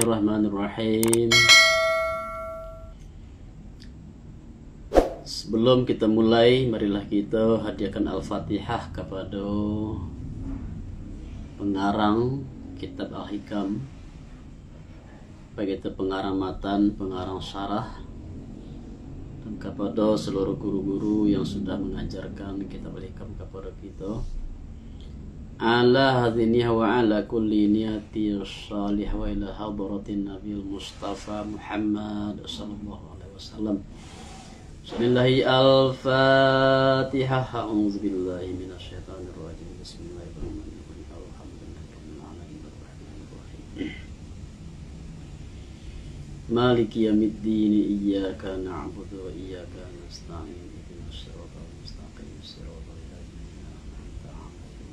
Bismillahirrahmanirrahim. Sebelum kita mulai, marilah kita hadiahkan Al-Fatihah kepada pengarang kitab Al-Hikam, baik itu pengarang matan, pengarang syarah, dan kepada seluruh guru-guru yang sudah mengajarkan kitab Al-Hikam kepada kita. Ala hadiniha wa ala kulli niyati salih wa ila hadratin Nabil Mustafa Muhammad sallallahu alaihi wasallam. Bismillahi al-Fatihah. A'udzu billahi minasyaitonir rajim. Bismillahirrahmanirrahim. Alhamdulillahirabbil alamin arrahmanir rahim. Maliki yaumiddin. Iyyaka na'budu wa iyyaka nasta'in. Ihdinas siratal mustaqim. Siratal ladzina an'amta 'alaihim.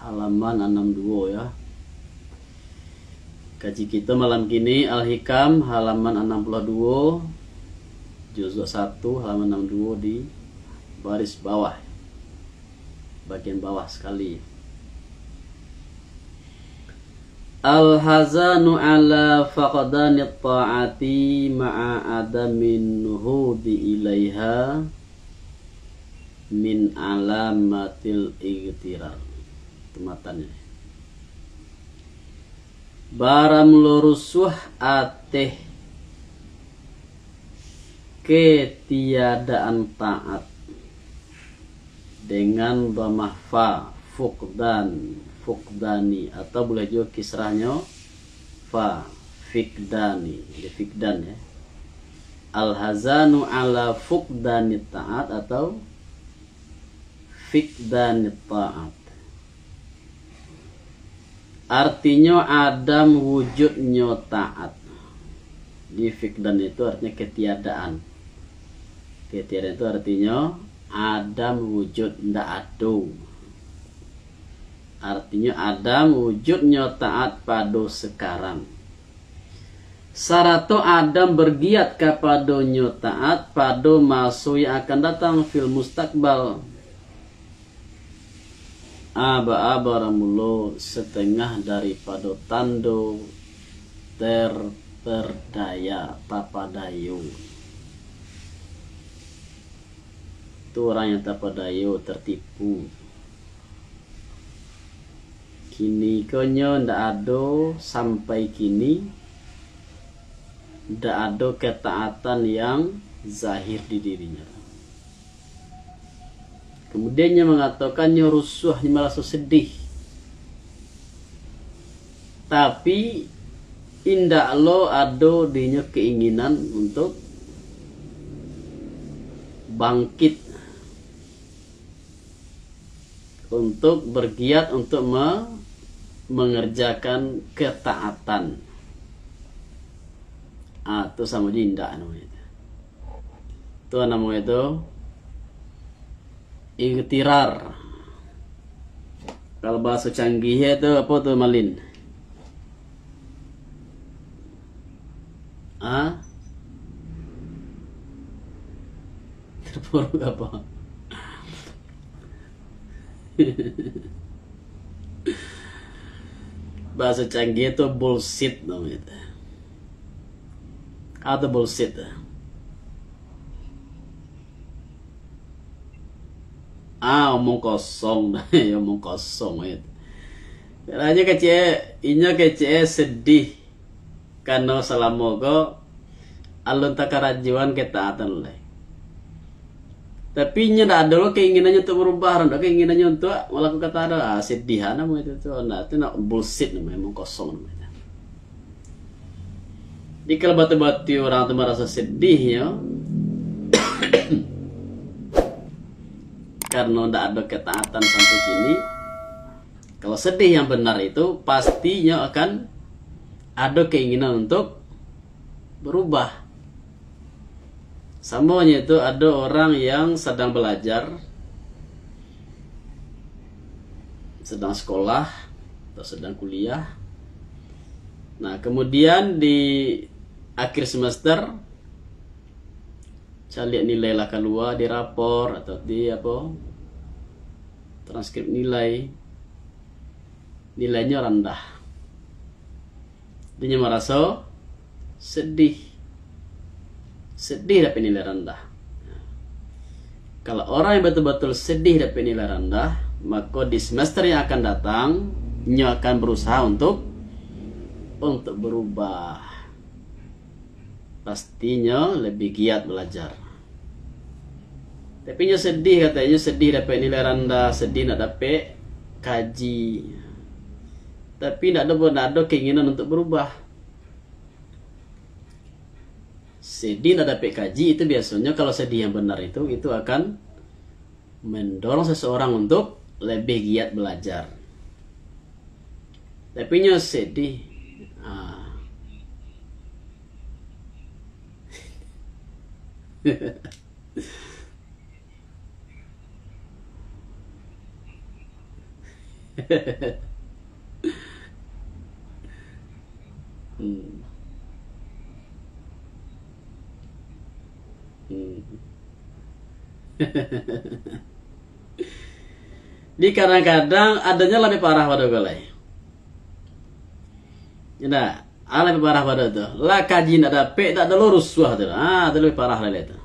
Halaman 62 ya. Kaji kita malam kini Al-Hikam halaman 62, juz 1 halaman 62 di baris bawah, bagian bawah sekali. Al-hazanu ala faqdani ta'ati ma'a adamin nuhudi ilaiha min alamatil igtirar. Tematannya baram lurusuh ateh ketiadaan taat dengan dhamma fa fukdani, atau boleh juga kisrahnya fa fikdani, fikdan ya. Al-hazanu ala fukdani taat atau fikdani taat. Artinya adam wujudnya taat. Di fikdan itu artinya ketiadaan. Ketiadaan itu artinya adam wujud, ndak ado. Artinya adam wujudnya taat pada sekarang. Sarato adam bergiat kepadanya taat pada masa yang akan datang fil mustakbal. Aba-abaramulo setengah daripada tando terperdaya tapadayo. Itu orang yang tapadayo, tertipu. Kini konyo ndak ada, sampai kini ndak ada ketaatan yang zahir di dirinya. Kemudian dia mengatakannya rusuh, merasa sedih. Tapi indak lo ada dinya keinginan untuk bangkit, untuk bergiat untuk mengerjakan ketaatan. Itu sama jinda namanya. Itu namanya itu igtirar. Kalau bahasa canggihnya itu apa tuh Malin? Terpuruk apa? Bahasa canggih itu bullshit namanya. Atau bullshit. Omong kosong dah. Omong kosong itu. Karena kece sedih karena selama kau alun takarajuan ketaatan lah. Tapi nya tak ada lo keinginannya untuk berubah, ada keinginannya untuk melakukan kata sedih namanya itu. Nah itu nak bullshit namanya, omong kosong namanya. Jadi kalau batu-batu orang itu merasa sedihnya karena tidak ada ketaatan sampai sini. Kalau sedih yang benar itu pastinya akan ada keinginan untuk berubah. Samanya itu ada orang yang sedang belajar, sedang sekolah atau sedang kuliah. Nah kemudian di akhir semester saya lihat nilai lah keluar di rapor atau di apa transkrip nilainya rendah. Dia merasa sedih dapat nilai rendah. Kalau orang yang betul-betul sedih dapat nilai rendah, maka di semester yang akan datang nyo akan berusaha untuk berubah. Pastinya lebih giat belajar. Tapi nyo sedih, katanya sedih dapat nilai rendah, sedih nak dapat kaji. Tapi tidak ada keinginan untuk berubah. Sedih nak dapat kaji itu biasanya kalau sedih yang benar itu akan mendorong seseorang untuk lebih giat belajar. Tapi nyo sedih. Di kadang-kadang adanya lebih parah pada golai. Nah, lebih parah pada itu. Lah kaji nak dapat tak ada rusuh tu. Itu lebih parah lagi itu.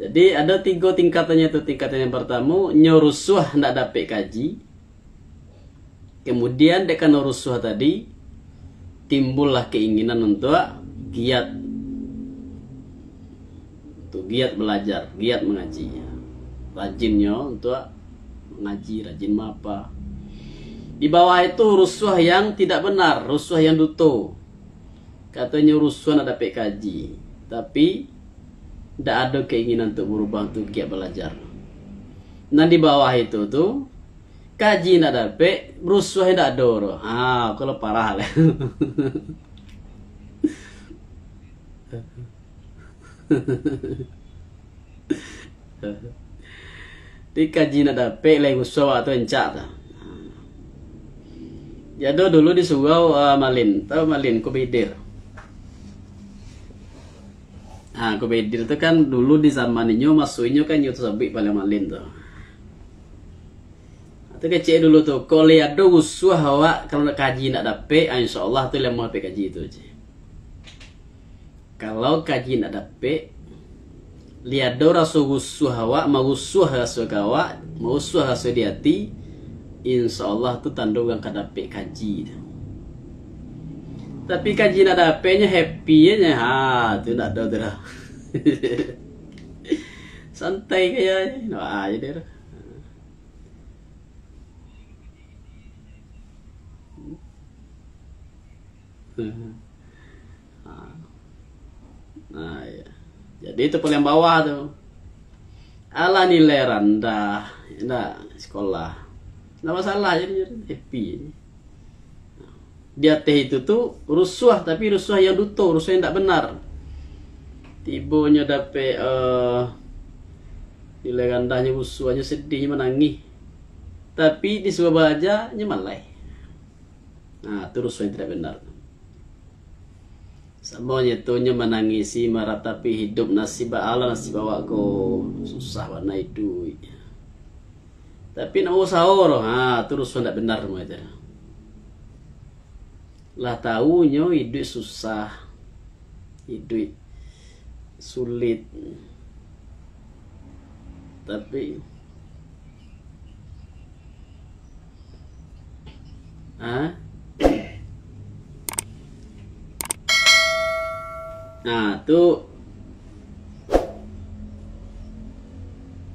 Jadi ada 3 tingkatannya itu. Tingkatan yang pertama, nyorusuh nak dapat kaji. Kemudian dekan rusuh tadi timbullah keinginan untuk giat belajar, giat mengaji. Rajinnya untuk mengaji, rajin apa. Di bawah itu rusuh yang tidak benar, rusuh yang duto. Katanya rusuh nak dapat kaji, tapi tidak ada keinginan untuk berubah, untuk giat belajar. Nah di bawah itu tuh kaji nak dapat, rusuh yang tidak ada. Kalau parah lah. Di kaji nak dapat lagi rusuh atau encak tak. Jadi dulu di surau Malin, tahu Malin, Kubedir. Kubedir itu kan dulu di zaman ini masuknya kan itu sabik paling Malin tuh. Itu kecil dulu tuh, kalau ada usuh awak kalau nak kaji nak dapat, insya Allah tu lemah dapat kaji itu je. Kalau kaji nak dapat, lihat do rasa usuh awak, mau usuh rasa kawak, mau usuh rasa di hati. Insya Allah tu tanda orang akan dapat kaji. Tapi kaji nak dapatnya happy nya, tu nak ada dah. Santai kaya, aja deh. Nah ya. Jadi itu paling bawah tuh. Ala nilai rendah, nah sekolah. Nggak masalah, jadi happy. Di atas itu tuh rusuh, tapi rusuh yang duto, rusuh yang tidak benar. Tibonya dapat nilai rendahnya, rusuhnya sedihnya menangis. Tapi di sebuah baca nyemalai. Nah, itu rusuh yang tidak benar. Semuanya itu menangisi, meratapi hidup nasib Allah, nasib awakku susah warna itu. Tapi nak usaha orang, terus tidak benar macam. Lah tahunya hidup susah, hidup sulit. Tapi tuh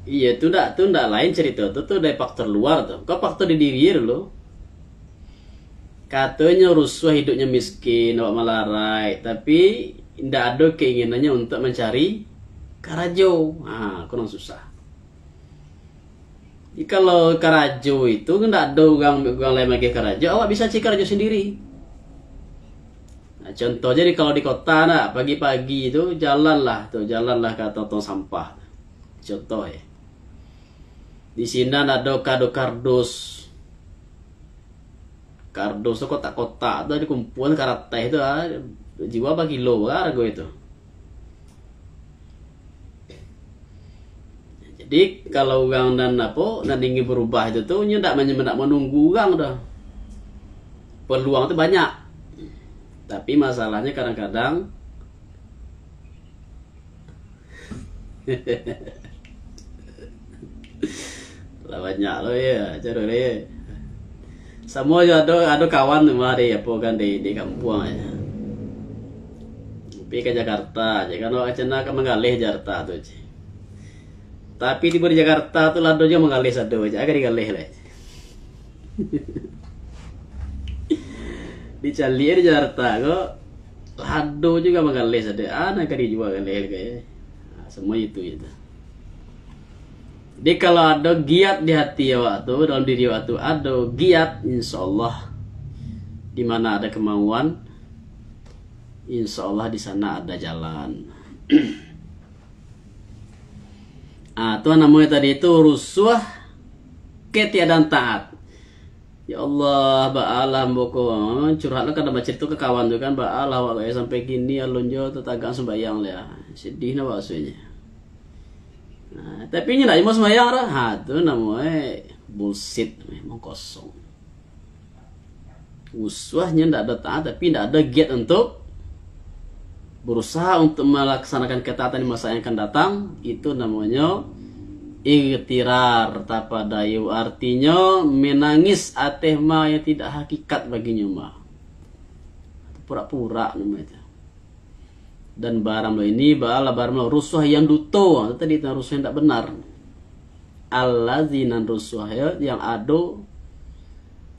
iya, itu ndak lain cerita tuh dari faktor luar tuh. Kok faktor di diri lo? Katanya rusuh hidupnya miskin, awak malarai, tapi ndak ada keinginannya untuk mencari karajo. Kurang susah. Jadi kalau karajo itu ndak ada orang lain lagi karajo, awak bisa cari karajo sendiri. Nah, contoh jadi kalau di kota pagi-pagi itu jalanlah ke tong sampah. Contoh ya. Di sini ada kardus itu kotak-kotak itu dikumpulkan karate itu jiwa berapa kilo harga itu. Jadi kalau orang dan ingin berubah itu tuh ndak menunggu orang dah. Peluang itu banyak. Tapi masalahnya kadang-kadang lah banyak loh ya, cara dia. Semua ada kawan mah deh apa kan di kampung aja. Tapi ke Jakarta aja kan orang cina kan mengalih Jakarta tuh. Tapi di Jakarta tuh lado aja mengalih satu aja, agak digalih lah. Di Cali di Jakarta kok lado juga mengalih satu, anak kali juga galih kayak. Nah, semua itu. Jadi kalau ada giat di hati waktu dalam diri waktu ada giat, insya Allah di mana ada kemauan, insya Allah di sana ada jalan. Itu namanya tadi itu rusuh ketiadaan taat. Ya Allah, ba'alah mboko curhatlah kan baca itu ke kawan tuh kan, ba'alah waktu sampai gini alunjo tetangga sembayang lah. Sedih na maksudnya. Nah, tapi ini mau sembahyang lah, itu namanya bullshit, memang kosong. Uswahnya tidak ada taat, tapi tidak ada giat untuk berusaha untuk melaksanakan ketaatan di masa yang akan datang. Itu namanya ightirar tapadayu, artinya menangis ateh ma yang tidak hakikat baginya mah, pura-pura namanya. Dan barang lo ini barang lo rusuh yang duto tadi itu rusuh yang tidak benar. Allazinan rusuh yang ado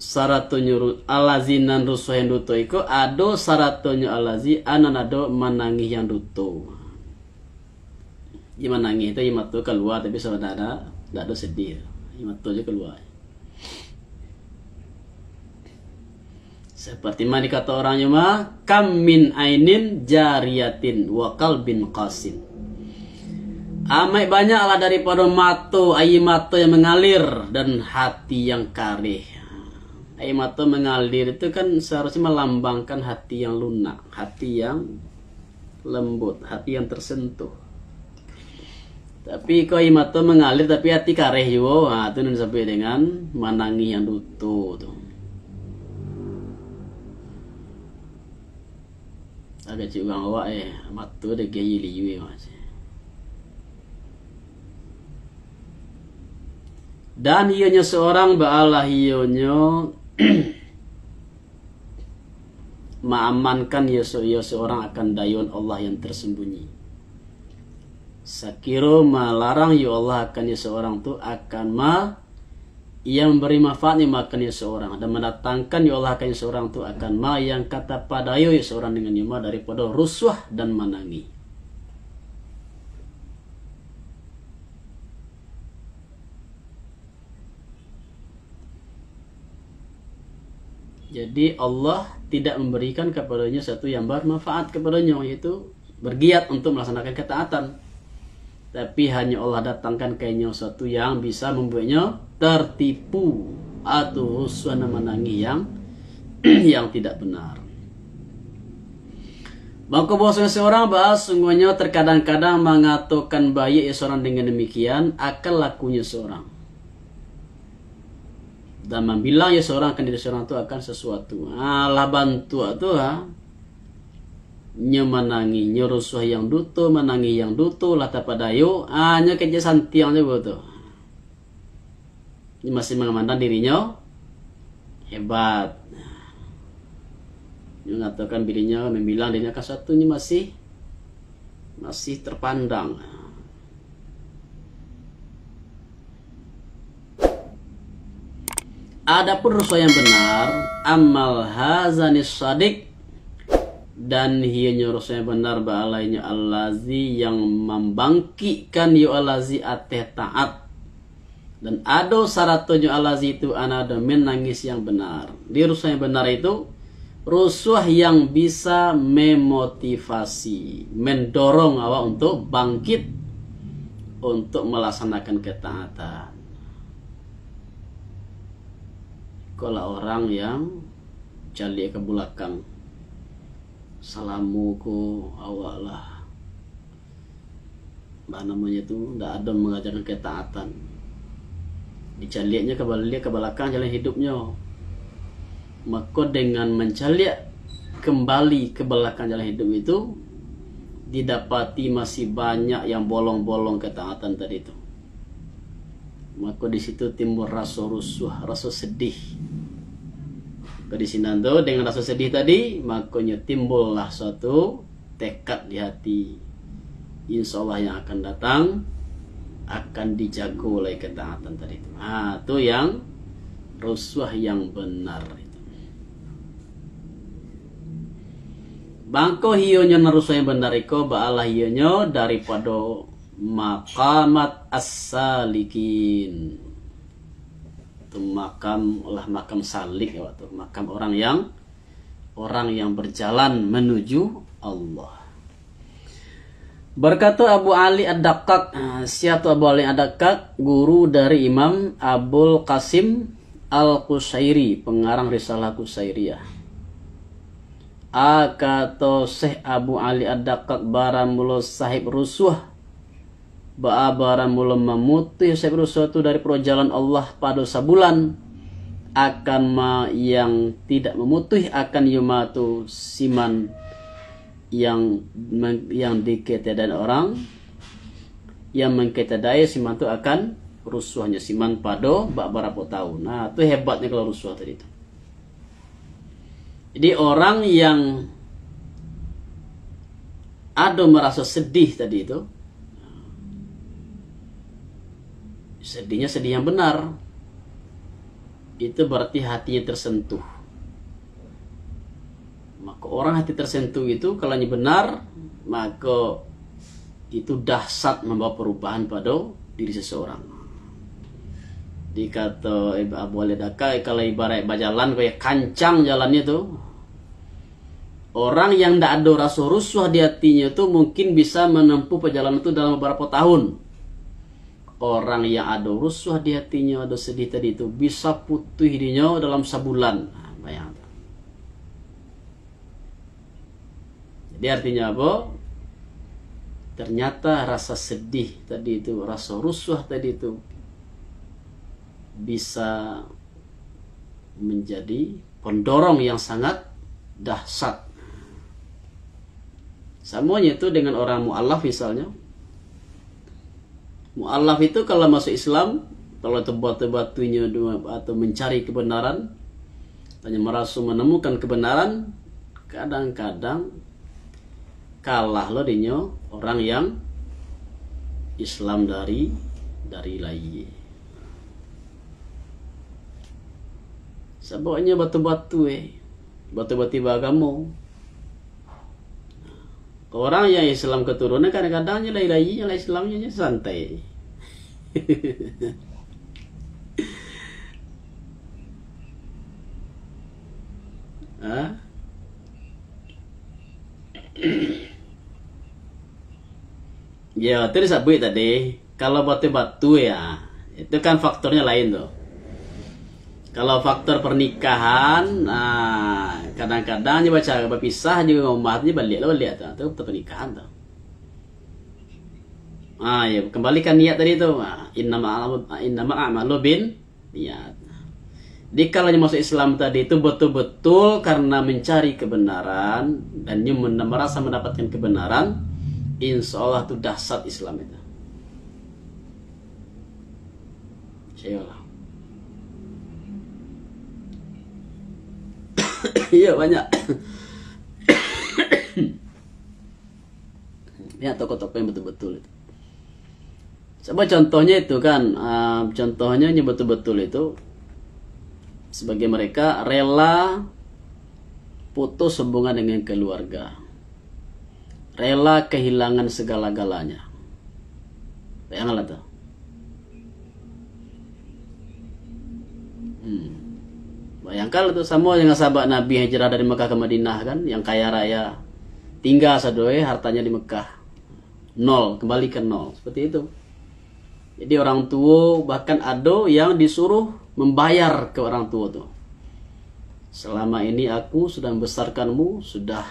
saratonya allazinan rusuh yang duto iko ado saratonya allazi anan ado menangi yang duto. Yang menangi itu yang matu keluar tapi saudara tidak ada sedih. Yang matu aja keluar. Seperti mana dikata orangnya mah, kam min ainin jariyatin wa qalbin qasin. Amai banyaklah daripada mata, air mata yang mengalir dan hati yang karih. Air mata mengalir itu kan seharusnya melambangkan hati yang lunak, hati yang lembut, hati yang tersentuh. Tapi kalau air mata mengalir tapi hati karih juga, itu sampai dengan menangi yang duto tuh. Agak cik orang awak matu ada gaya liu mas. Dan ianya seorang ba'alah ianya mengamankan ia seorang akan dayun Allah yang tersembunyi. Sakiro melarang ya Allah akan ia seorang tu akan yang memberi manfaat yang makan seorang dan mendatangkan ya Allah akan seorang itu akan yang kata padayo ya seorang dengan yuma daripada rusuh dan menangi. Jadi Allah tidak memberikan kepadanya satu yang bermanfaat kepadanya, yaitu bergiat untuk melaksanakan ketaatan. Tapi hanya Allah datangkan kayaknya sesuatu yang bisa membuatnya tertipu atau rusuh menangi yang tidak benar. Maka bahwasanya seorang bahas sungguhnya terkadang-kadang mengatakan baik seorang dengan demikian akan lakunya seorang. Dan membilang ya seorang akan diri seorang itu akan sesuatu. Lah bantu itu menangi nyerusuh yang duto menangi yang duto lah tapadayo hanya kerja santiang juga tuh. Ini masih mengamandang dirinya hebat. Mengatakan dirinya membilang dirinya akan satu ini masih terpandang. Adapun rusuh yang benar amal hazanis sadik dan hianya rusuh yang benar ba'alainya allazi yang membangkitkan yu allazi ateh taat dan ado saratonya allazi itu anada menangis yang benar. Di rusuh yang benar itu rusuh yang bisa memotivasi, mendorong awak untuk bangkit untuk melaksanakan ketaatan. Kalau orang yang jali ke belakang salamuku awak lah namanya itu tidak ada mengajarkan ketaatan. Dicaliaknya ke belakang jalan hidupnya. Maka dengan mencaliak kembali ke belakang jalan hidup itu, didapati masih banyak yang bolong-bolong ketaatan tadi itu. Maka di situ timbul rasa rusuh, rasa sedih. Di sini tuh dengan rasa sedih tadi, makanya timbullah suatu tekad di hati. Insya Allah yang akan datang akan dijaga oleh ketaatan tadi itu. Nah, itu yang rusuh yang benar itu. Bangko hionya rusuh yang benar itu ba'alah hionya daripada maqamat as-salikin. Itu makam salik ya, waktu makam orang yang berjalan menuju Allah. Berkata Abu Ali Ad-Daqqaq, siapa Abu Ali Ad-Daqqaq, guru dari Imam Abul Qasim Al-Qusairi, pengarang risalah Qusairiyah. Kata Syekh Abu Ali Ad-Daqqaq baramula sahib rusuh, baramula memutih sahib rusuh itu dari perjalanan Allah pada sebulan, akan yang tidak memutih akan yumatu siman yang diketadai orang yang mengketadai siman itu akan rusuhnya siman pada beberapa tahun. Nah, itu hebatnya kalau rusuh tadi itu. Jadi orang yang ada merasa sedih tadi itu, sedihnya sedih yang benar, itu berarti hatinya tersentuh. Maka orang hati tersentuh itu kalau ini benar, maka itu dahsyat membawa perubahan pada diri seseorang. Dikata Abu Ali Ad-Daqqaq, kalau ibarat berjalan kayak kancang jalannya itu, orang yang tidak ada rasa rusuh di hatinya itu mungkin bisa menempuh perjalanan itu dalam beberapa tahun. Orang yang ada rusuh di hatinya, ada sedih tadi itu, bisa putih dirinya dalam sebulan. Nah, bayangkan. Jadi artinya apa? Ternyata rasa sedih tadi itu, rasa rusuh tadi itu bisa menjadi pendorong yang sangat dahsyat. Semuanya itu dengan orang mu'allaf misalnya. Mu'allaf itu kalau masuk Islam, kalau batu-batunya atau mencari kebenaran, hanya merasa menemukan kebenaran, kadang-kadang kalah loh dinyo orang yang Islam dari lain. Sebabnya batu-batu batu-batu agama. Orang yang Islam keturunan kadang-kadang nyelai-lai Islamnya santai. Ya, tadi sabut tadi, kalau batu-batu ya, itu kan faktornya lain tuh. Kalau faktor pernikahan, kadang-kadang dia baca berpisah juga ngomatnya balik tuh, itu pernikahan tuh. Ya, kembalikan niat tadi tuh. Innama a'malu bin niat. Jadi kalau masuk Islam tadi itu betul-betul karena mencari kebenaran dan merasa mendapatkan kebenaran, insya Allah itu dahsyat Islam itu. Insyaallah. Iya banyak. Ya tokoh-tokoh yang betul-betul itu. Coba contohnya itu kan, contohnya yang betul-betul itu sebagai mereka rela putus hubungan dengan keluarga, rela kehilangan segala-galanya. Bayangkanlah tuh. Bayangkan itu semua dengan sahabat Nabi hijrah dari Mekah ke Madinah kan, yang kaya raya, tinggal sadoe hartanya di Mekah, nol, kembali ke nol, seperti itu. Jadi orang tua bahkan ada yang disuruh membayar ke orang tua tuh. Selama ini aku sudah membesarkanmu, sudah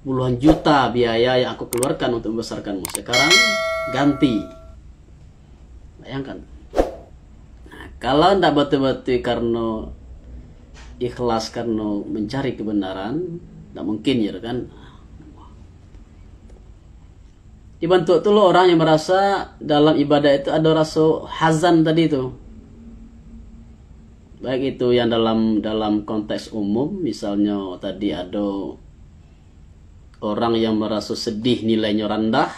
puluhan juta biaya yang aku keluarkan untuk membesarkanmu. Sekarang ganti. Bayangkan. Nah, kalau ndak betul-betul karena ikhlas karena mencari kebenaran, ndak mungkin ya kan. Dibantu tuh lo orang yang merasa dalam ibadah itu ada rasa hazan tadi itu. Baik itu yang dalam konteks umum, misalnya tadi ada orang yang merasa sedih nilainya rendah.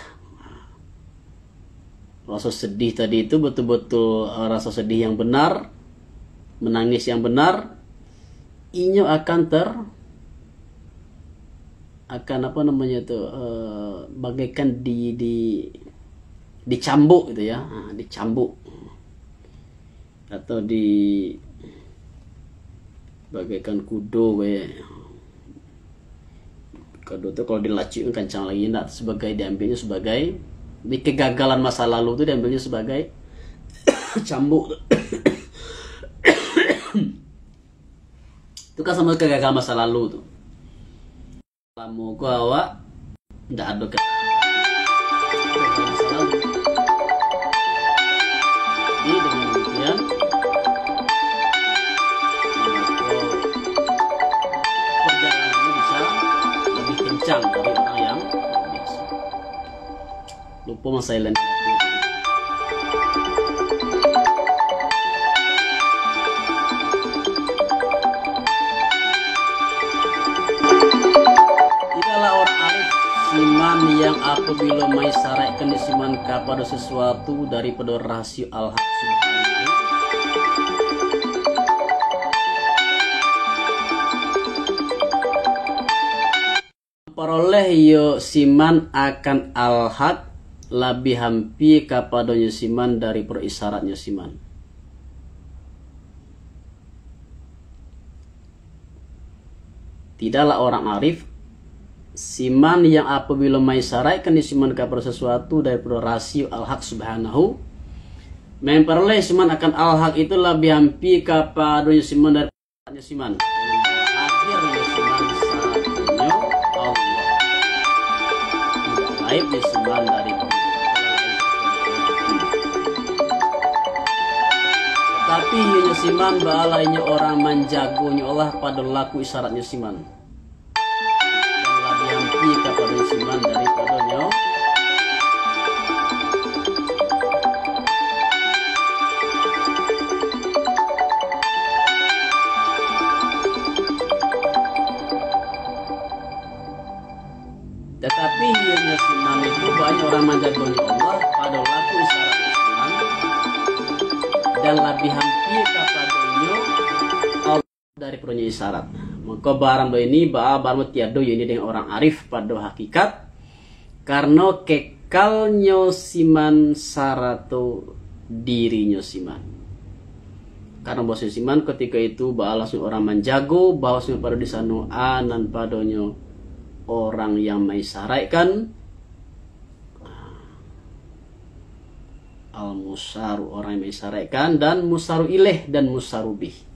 Rasa sedih tadi itu betul-betul rasa sedih yang benar, menangis yang benar, inyo akan apa namanya itu bagaikan dicambuk gitu ya, dicambuk atau bagaikan kudo kudo itu kalau dilaci kencang lagi, nak sebagai diambilnya sebagai di kegagalan masa lalu itu diambilnya sebagai cambuk. Itu kan sama kegagalan masa lalu tuh. Lama gua awak ndak ada kegagalan masa lalu. Jadi dengan demikian perjalanannya bisa lebih kencang dari orang yang biasa. Lupa mas silent. Siman yang apabila maisaraikan disiman kepada sesuatu daripada rasio al-haq subhanahu peroleh yo siman akan al-haq lebih hampi kepadanya siman dari perisyaratnya siman. Tidaklah orang arif siman yang apabila maisaraikan disiman kepada sesuatu daripada rasio al-haq subhanahu memperoleh siman akan al-haq itu lebih hampi kepada siman daripada siman akhirnya siman satunya Allah tidak lain disiman dari tetapi hanya siman baalainya orang menjagonya Allah pada laku isyaratnya siman kepada siman daripadanya tetapi hanya siman itu banyak orang menjagonya Allah pada laku isyarat siman dan lebih hampir kepadanya Allah daripadanya isyarat. Maka barang ini barang tiado ini dengan orang arif pada hakikat karena kekalnya siman sarato dirinya siman. Karena bahasa siman ketika itu langsung orang menjago bahwa pada di sana anan padanya orang yang maisaraikan al musaru orang yang maisaraikan dan musaru ileh dan musarubih.